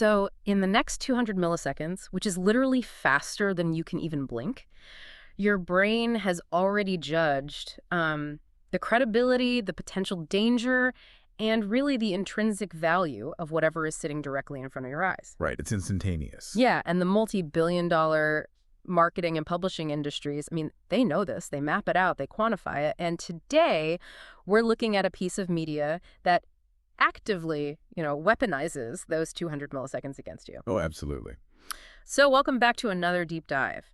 So in the next 200 milliseconds, which is literally faster than you can even blink, your brain has already judged the credibility, the potential danger, and really the intrinsic value of whatever is sitting directly in front of your eyes. Right, it's instantaneous. Yeah, and the multi-billion-dollar marketing and publishing industries, I mean, they know this. They map it out. They quantify it. And today, we're looking at a piece of media that actively, weaponizes those 200 milliseconds against you. Oh, absolutely. So welcome back to another deep dive.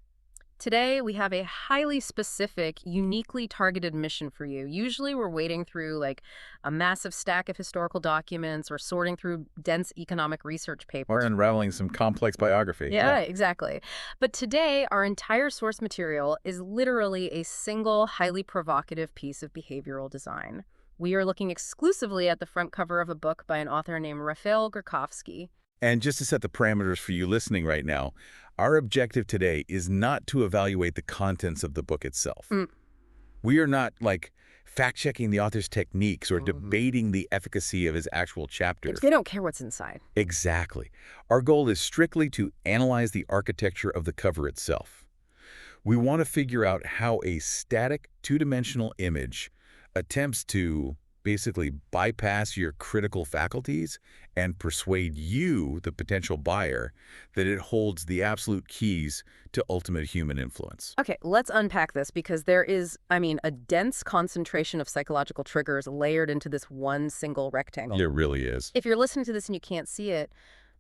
Today, we have a highly specific, uniquely targeted mission for you. Usually, we're wading through like a massive stack of historical documents or sorting through dense economic research papers. Or unraveling some complex biography. Yeah, exactly. But today, our entire source material is literally a single, highly provocative piece of behavioral design. We are looking exclusively at the front cover of a book by an author named Rafael Gurkovsky. And just to set the parameters for you listening right now, our objective today is not to evaluate the contents of the book itself. We are not, fact-checking the author's techniques or debating the efficacy of his actual chapters. They don't care what's inside. Exactly. Our goal is strictly to analyze the architecture of the cover itself. We want to figure out how a static, two-dimensional image attempts to basically bypass your critical faculties and persuade you, the potential buyer, that it holds the absolute keys to ultimate human influence. Okay, let's unpack this because there is, a dense concentration of psychological triggers layered into this one single rectangle. It really is. If you're listening to this and you can't see it,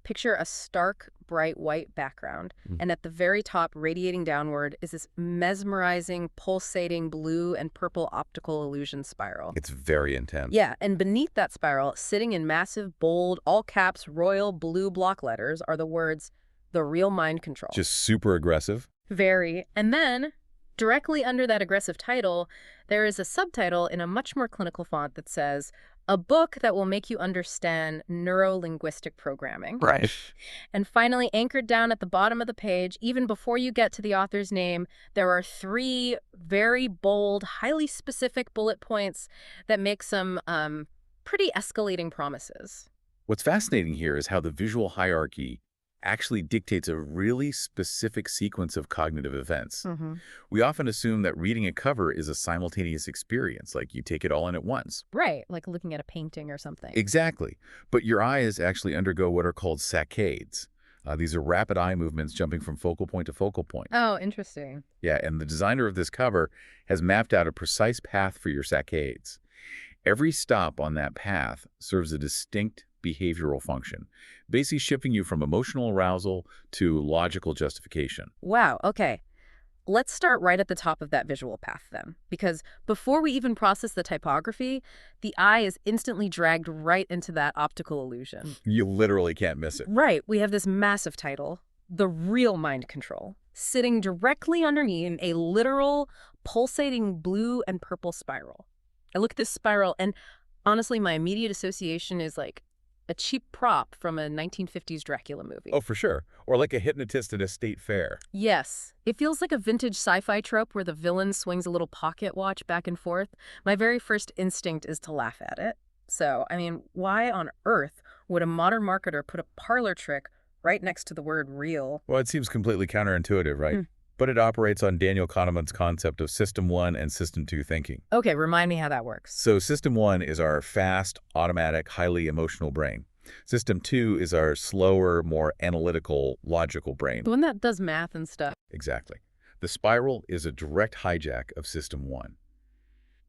picture a stark, bright white background, and at the very top, radiating downward, is this mesmerizing, pulsating blue and purple optical illusion spiral. It's very intense. Yeah, and beneath that spiral, sitting in massive, bold, all-caps, royal blue block letters are the words, "The Real Mind Control." Just super aggressive. Very. And then, directly under that aggressive title, there is a subtitle in a much more clinical font that says, "A book that will make you understand neuro-linguistic programming." Right. And finally, anchored down at the bottom of the page, even before you get to the author's name, there are 3 very bold, highly specific bullet points that make some pretty escalating promises. What's fascinating here is how the visual hierarchy actually dictates a really specific sequence of cognitive events. We often assume that reading a cover is a simultaneous experience, like you take it all in at once. Right, like looking at a painting or something. Exactly. But your eyes actually undergo what are called saccades. These are rapid eye movements jumping from focal point to focal point. Oh, interesting. Yeah, and the designer of this cover has mapped out a precise path for your saccades. Every stop on that path serves a distinct behavioral function, basically shifting you from emotional arousal to logical justification. Wow, okay. Let's start right at the top of that visual path then, because before we even process the typography, the eye is instantly dragged right into that optical illusion. You literally can't miss it. Right, we have this massive title, "The Real Mind Control," sitting directly underneath a literal pulsating blue and purple spiral. I look at this spiral and honestly, my immediate association is like a cheap prop from a 1950s Dracula movie. Oh, for sure. Or like a hypnotist at a state fair. Yes. It feels like a vintage sci-fi trope where the villain swings a little pocket watch back and forth. My very first instinct is to laugh at it. So, why on earth would a modern marketer put a parlor trick right next to the word real? Well, it seems completely counterintuitive, right? But it operates on Daniel Kahneman's concept of System 1 and System 2 thinking. Okay, remind me how that works. So System 1 is our fast, automatic, highly emotional brain. System 2 is our slower, more analytical, logical brain. The one that does math and stuff. Exactly. The spiral is a direct hijack of System 1.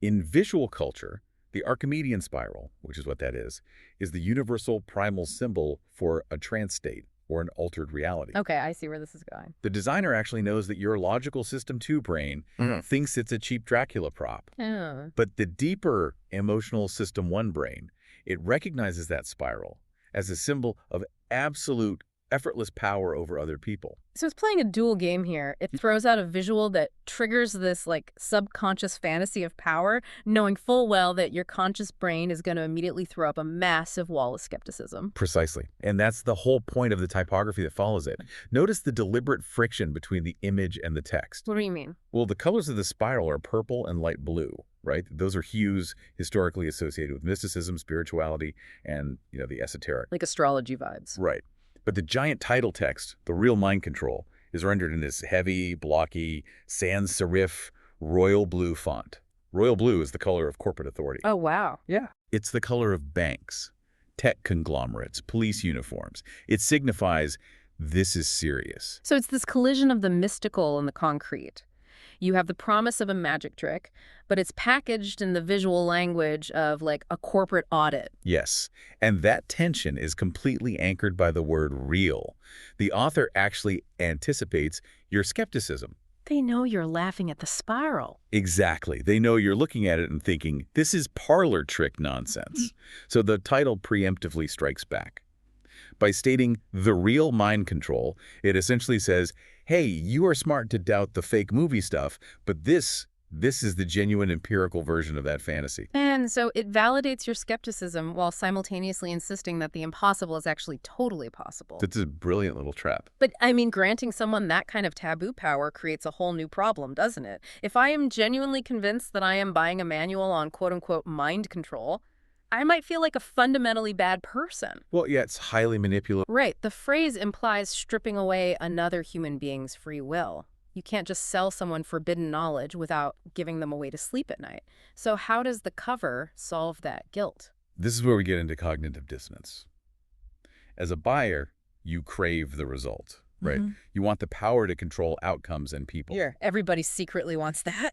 In visual culture, the Archimedean spiral, which is what that is the universal primal symbol for a trance state or an altered reality. Okay, I see where this is going. The designer actually knows that your logical System 2 brain thinks it's a cheap Dracula prop. Oh. But the deeper emotional System 1 brain, it recognizes that spiral as a symbol of absolute effortless power over other people. So it's playing a dual game here. It throws out a visual that triggers this subconscious fantasy of power, knowing full well that your conscious brain is going to immediately throw up a massive wall of skepticism. Precisely. And that's the whole point of the typography that follows it. Notice the deliberate friction between the image and the text. What do you mean? Well, the colors of the spiral are purple and light blue, right? Those are hues historically associated with mysticism, spirituality, and, the esoteric. Like astrology vibes. Right. But the giant title text, the real mind control, is rendered in this heavy, blocky, sans serif, royal blue font. Royal blue is the color of corporate authority. Oh, wow. Yeah. It's the color of banks, tech conglomerates, police uniforms. It signifies this is serious. So it's this collision of the mystical and the concrete. You have the promise of a magic trick, but it's packaged in the visual language of like a corporate audit. Yes, and that tension is completely anchored by the word real. The author actually anticipates your skepticism. They know you're laughing at the spiral. Exactly. They know you're looking at it and thinking, this is parlor trick nonsense. So the title preemptively strikes back. By stating the real mind control, it essentially says, hey, you are smart to doubt the fake movie stuff, but this is the genuine empirical version of that fantasy. And so it validates your skepticism while simultaneously insisting that the impossible is actually totally possible. It's a brilliant little trap. But, I mean, granting someone that kind of taboo power creates a whole new problem, doesn't it? If I am genuinely convinced that I am buying a manual on quote-unquote mind control, I might feel like a fundamentally bad person. Well, yeah, it's highly manipulative. Right. The phrase implies stripping away another human being's free will. You can't just sell someone forbidden knowledge without giving them a way to sleep at night. So how does the cover solve that guilt? This is where we get into cognitive dissonance. As a buyer, you crave the result, right? You want the power to control outcomes and people. Yeah, everybody secretly wants that.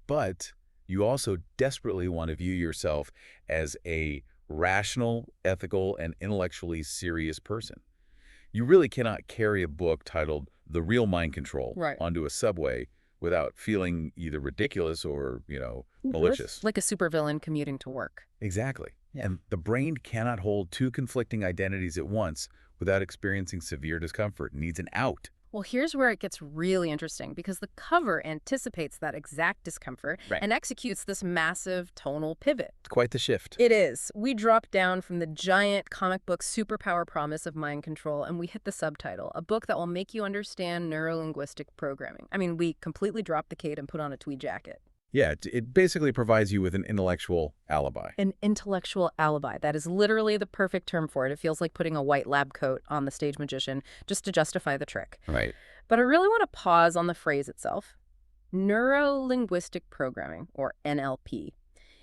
But you also desperately want to view yourself as a rational, ethical, and intellectually serious person. You really cannot carry a book titled The Real Mind Control onto a subway without feeling either ridiculous or, malicious. Like a supervillain commuting to work. Exactly. Yeah. And the brain cannot hold two conflicting identities at once without experiencing severe discomfort. It needs an out. Well, here's where it gets really interesting, because the cover anticipates that exact discomfort and executes this massive tonal pivot. It's quite the shift. It is. We drop down from the giant comic book superpower promise of mind control, and we hit the subtitle, a book that will make you understand neuro-linguistic programming. I mean, we completely drop the cape and put on a tweed jacket. Yeah, it basically provides you with an intellectual alibi. An intellectual alibi. That is literally the perfect term for it. It feels like putting a white lab coat on the stage magician just to justify the trick. Right. But I really want to pause on the phrase itself. Neuro-Linguistic Programming, or NLP.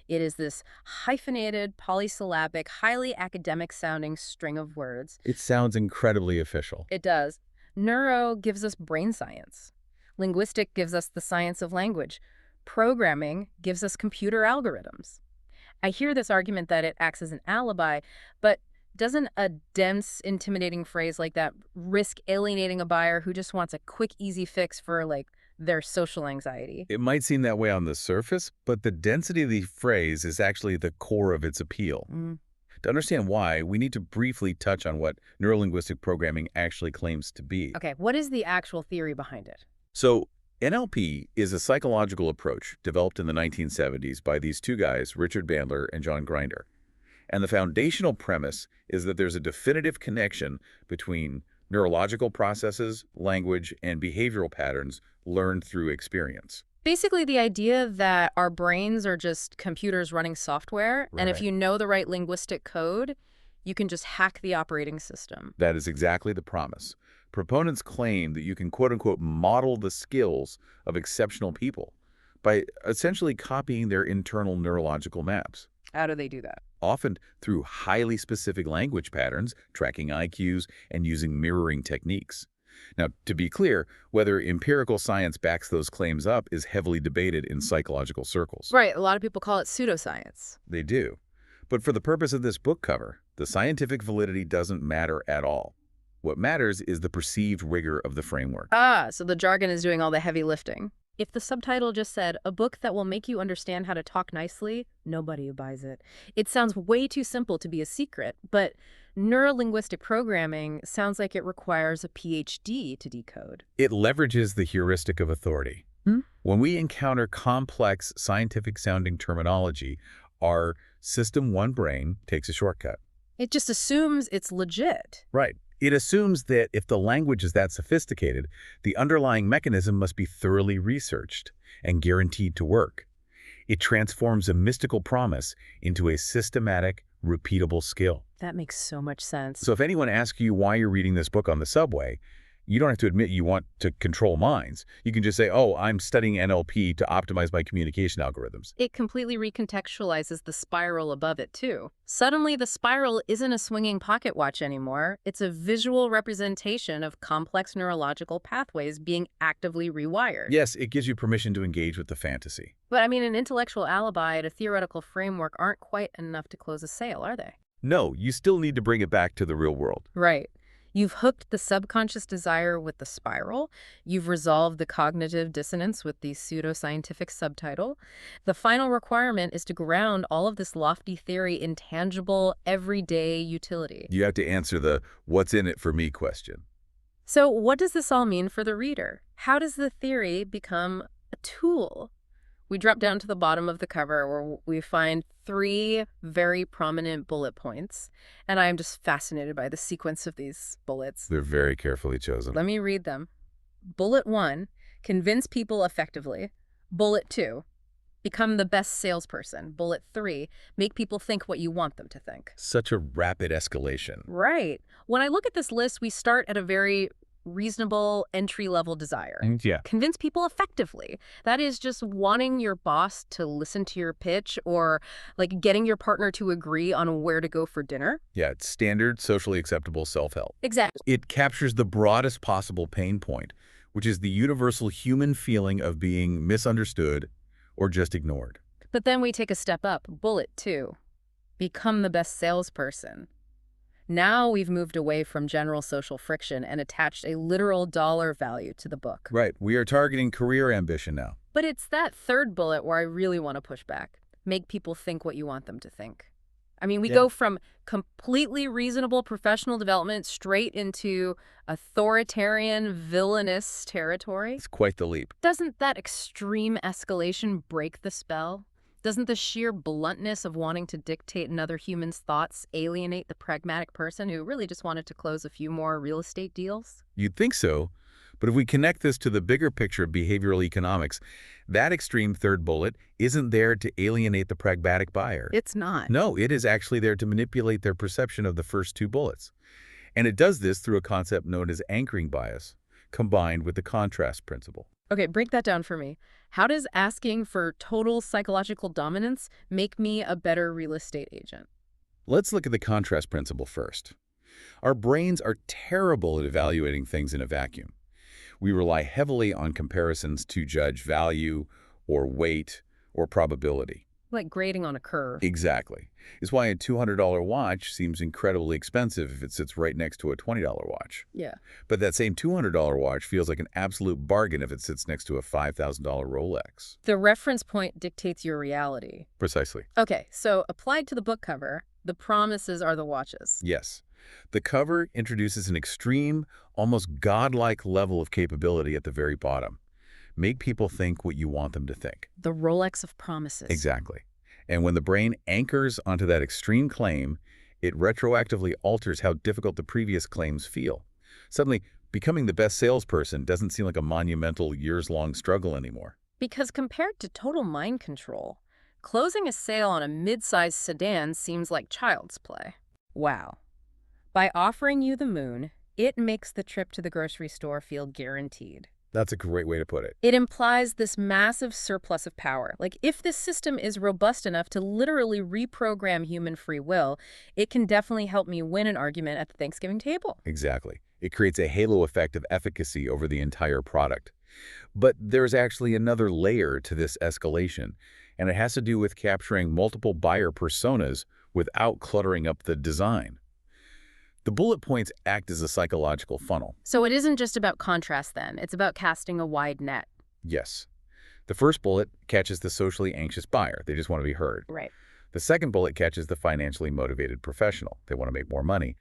It is this hyphenated, polysyllabic, highly academic-sounding string of words. It sounds incredibly official. It does. Neuro gives us brain science. Linguistic gives us the science of language. Programming gives us computer algorithms. I hear this argument that it acts as an alibi, but doesn't a dense, intimidating phrase like that risk alienating a buyer who just wants a quick, easy fix for, like, their social anxiety? It might seem that way on the surface, but the density of the phrase is actually the core of its appeal. To understand why, we need to briefly touch on what neuro-linguistic programming actually claims to be. Okay, what is the actual theory behind it? So, NLP is a psychological approach developed in the 1970s by these two guys, Richard Bandler and John Grinder. And the foundational premise is that there's a definitive connection between neurological processes, language, and behavioral patterns learned through experience. Basically, the idea that our brains are just computers running software, and if you know the right linguistic code, you can just hack the operating system. That is exactly the promise. Proponents claim that you can quote-unquote model the skills of exceptional people by essentially copying their internal neurological maps. How do they do that? Often through highly specific language patterns, tracking IQs, and using mirroring techniques. Now, to be clear, whether empirical science backs those claims up is heavily debated in psychological circles. Right, a lot of people call it pseudoscience. They do. But for the purpose of this book cover, the scientific validity doesn't matter at all. What matters is the perceived rigor of the framework. So the jargon is doing all the heavy lifting. If the subtitle just said, a book that will make you understand how to talk nicely, nobody buys it. It sounds way too simple to be a secret, but neuro-linguistic programming sounds like it requires a PhD to decode. It leverages the heuristic of authority. When we encounter complex scientific-sounding terminology, our System 1 brain takes a shortcut. It just assumes it's legit. Right. It assumes that if the language is that sophisticated, the underlying mechanism must be thoroughly researched and guaranteed to work. It transforms a mystical promise into a systematic, repeatable skill. That makes so much sense. So if anyone asks you why you're reading this book on the subway, you don't have to admit you want to control minds. You can just say, oh, I'm studying NLP to optimize my communication algorithms. It completely recontextualizes the spiral above it, too. Suddenly, the spiral isn't a swinging pocket watch anymore. It's a visual representation of complex neurological pathways being actively rewired. Yes, it gives you permission to engage with the fantasy. But I mean, an intellectual alibi and a theoretical framework aren't quite enough to close a sale, are they? No, you still need to bring it back to the real world. Right. You've hooked the subconscious desire with the spiral. You've resolved the cognitive dissonance with the pseudoscientific subtitle. The final requirement is to ground all of this lofty theory in tangible, everyday utility. You have to answer the what's in it for me question. So what does this all mean for the reader? How does the theory become a tool? We drop down to the bottom of the cover where we find 3 very prominent bullet points, and I am just fascinated by the sequence of these bullets. They're very carefully chosen. Let me read them. Bullet 1, convince people effectively. Bullet 2, become the best salesperson. Bullet 3, make people think what you want them to think. Such a rapid escalation. Right. When I look at this list, we start at a very reasonable entry-level desire. Yeah. Convince people effectively. That is just wanting your boss to listen to your pitch or like getting your partner to agree on where to go for dinner. Yeah, it's standard, socially acceptable self-help. Exactly. It captures the broadest possible pain point, which is the universal human feeling of being misunderstood or just ignored. But then we take a step up. Bullet 2, become the best salesperson. Now we've moved away from general social friction and attached a literal dollar value to the book. Right. We are targeting career ambition now. But it's that third bullet where I really want to push back. Make people think what you want them to think. I mean, we go from completely reasonable professional development straight into authoritarian, villainous territory. It's quite the leap. Doesn't that extreme escalation break the spell? Doesn't the sheer bluntness of wanting to dictate another human's thoughts alienate the pragmatic person who really just wanted to close a few more real estate deals? You'd think so, but if we connect this to the bigger picture of behavioral economics, that extreme third bullet isn't there to alienate the pragmatic buyer. It's not. No, it is actually there to manipulate their perception of the first 2 bullets. And it does this through a concept known as anchoring bias, combined with the contrast principle. Okay, break that down for me. How does asking for total psychological dominance make me a better real estate agent? Let's look at the contrast principle first. Our brains are terrible at evaluating things in a vacuum. We rely heavily on comparisons to judge value or weight or probability. Like grading on a curve. Exactly. It's why a $200 watch seems incredibly expensive if it sits right next to a $20 watch. Yeah. But that same $200 watch feels like an absolute bargain if it sits next to a $5,000 Rolex. The reference point dictates your reality. Precisely. Okay, so applied to the book cover, the promises are the watches. Yes. The cover introduces an extreme, almost godlike level of capability at the very bottom. Make people think what you want them to think. The Rolex of promises. Exactly. And when the brain anchors onto that extreme claim, it retroactively alters how difficult the previous claims feel. Suddenly, becoming the best salesperson doesn't seem like a monumental, years-long struggle anymore. Because compared to total mind control, closing a sale on a mid-sized sedan seems like child's play. Wow. By offering you the moon, it makes the trip to the grocery store feel guaranteed. That's a great way to put it. It implies this massive surplus of power. Like, if this system is robust enough to literally reprogram human free will, it can definitely help me win an argument at the Thanksgiving table. Exactly. It creates a halo effect of efficacy over the entire product. But there's actually another layer to this escalation, and it has to do with capturing multiple buyer personas without cluttering up the design. The bullet points act as a psychological funnel. So it isn't just about contrast then, it's about casting a wide net. Yes. The first bullet catches the socially anxious buyer. They just want to be heard. Right. The second bullet catches the financially motivated professional. They want to make more money.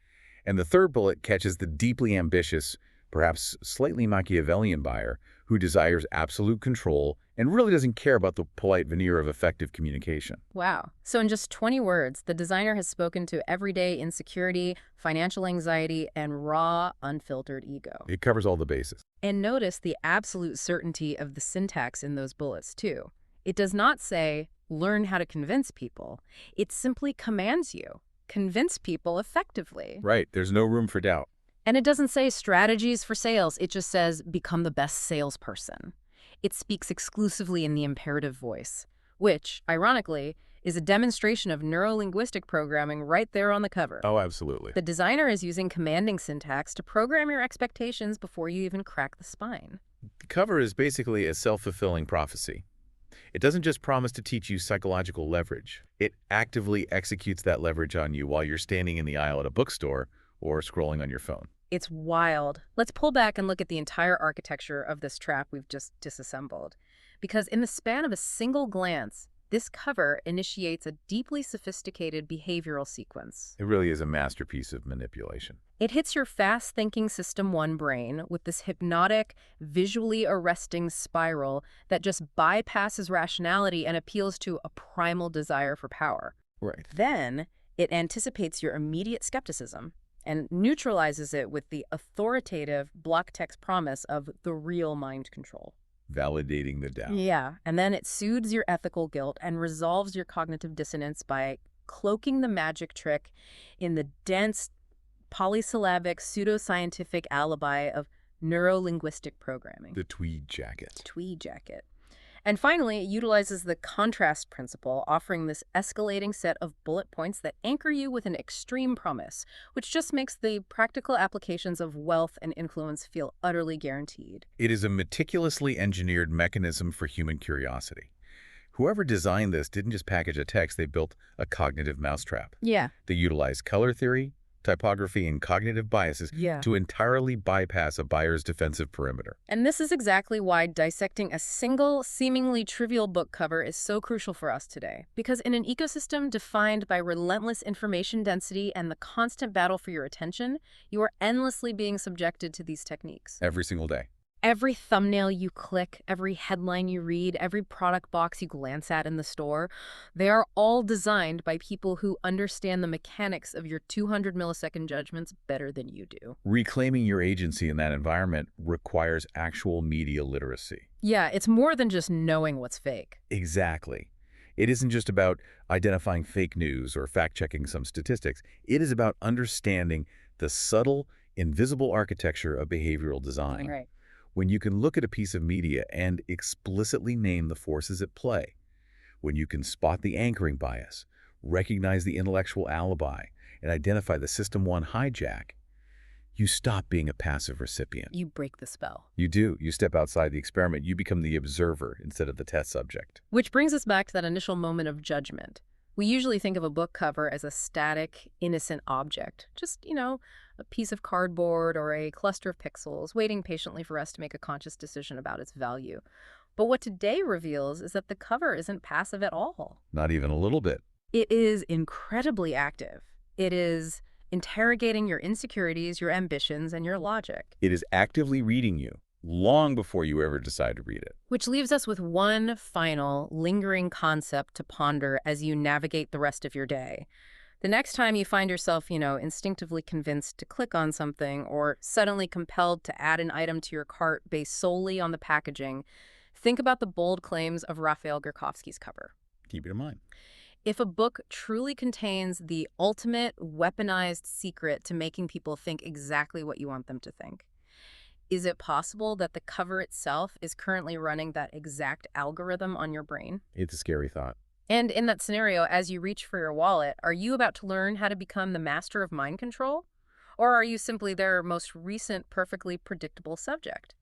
And the third bullet catches the deeply ambitious, perhaps slightly Machiavellian buyer who desires absolute control and really doesn't care about the polite veneer of effective communication. Wow. So in just 20 words, the designer has spoken to everyday insecurity, financial anxiety, and raw, unfiltered ego. It covers all the bases. And notice the absolute certainty of the syntax in those bullets, too. It does not say, learn how to convince people. It simply commands you. convince people effectively. Right, there's no room for doubt. And it doesn't say strategies for sales. It just says become the best salesperson. It speaks exclusively in the imperative voice, which, ironically, is a demonstration of neuro-linguistic programming right there on the cover. Oh, absolutely. The designer is using commanding syntax to program your expectations before you even crack the spine. The cover is basically a self-fulfilling prophecy. It doesn't just promise to teach you psychological leverage. It actively executes that leverage on you while you're standing in the aisle at a bookstore or scrolling on your phone. It's wild. Let's pull back and look at the entire architecture of this trap we've just disassembled. Because in the span of a single glance, this cover initiates a deeply sophisticated behavioral sequence. It really is a masterpiece of manipulation. It hits your fast-thinking System 1 brain with this hypnotic, visually arresting spiral that just bypasses rationality and appeals to a primal desire for power. Right. Then, it anticipates your immediate skepticism and neutralizes it with the authoritative block text promise of the real mind control. Validating the doubt. Yeah, and then it soothes your ethical guilt and resolves your cognitive dissonance by cloaking the magic trick in the dense, polysyllabic, pseudoscientific alibi of neuro-linguistic programming. The tweed jacket. Tweed jacket. And finally, it utilizes the contrast principle, offering this escalating set of bullet points that anchor you with an extreme promise, which just makes the practical applications of wealth and influence feel utterly guaranteed. It is a meticulously engineered mechanism for human curiosity. Whoever designed this didn't just package a text, they built a cognitive mousetrap. Yeah. They utilized color theory, typography, and cognitive biases to entirely bypass a buyer's defensive perimeter. And this is exactly why dissecting a single, seemingly trivial book cover is so crucial for us today. Because in an ecosystem defined by relentless information density and the constant battle for your attention, you are endlessly being subjected to these techniques. Every single day. Every thumbnail you click, every headline you read, every product box you glance at in the store, they are all designed by people who understand the mechanics of your 200-millisecond judgments better than you do. Reclaiming your agency in that environment requires actual media literacy. Yeah, it's more than just knowing what's fake. Exactly. It isn't just about identifying fake news or fact-checking some statistics. It is about understanding the subtle, invisible architecture of behavioral design. Right. When you can look at a piece of media and explicitly name the forces at play, when you can spot the anchoring bias, recognize the intellectual alibi, and identify the System 1 hijack, you stop being a passive recipient. You break the spell. You do. You step outside the experiment. You become the observer instead of the test subject. Which brings us back to that initial moment of judgment. We usually think of a book cover as a static, innocent object. Just, a piece of cardboard or a cluster of pixels waiting patiently for us to make a conscious decision about its value. But what today reveals is that the cover isn't passive at all. Not even a little bit. It is incredibly active. It is interrogating your insecurities, your ambitions, and your logic. It is actively reading you long before you ever decide to read it. Which leaves us with one final, lingering concept to ponder as you navigate the rest of your day. The next time you find yourself, instinctively convinced to click on something or suddenly compelled to add an item to your cart based solely on the packaging, think about the bold claims of Rafael Gurkovsky's cover. Keep it in mind. If a book truly contains the ultimate weaponized secret to making people think exactly what you want them to think, is it possible that the cover itself is currently running that exact algorithm on your brain? It's a scary thought. And in that scenario, as you reach for your wallet, are you about to learn how to become the master of mind control? Or are you simply their most recent, perfectly predictable subject?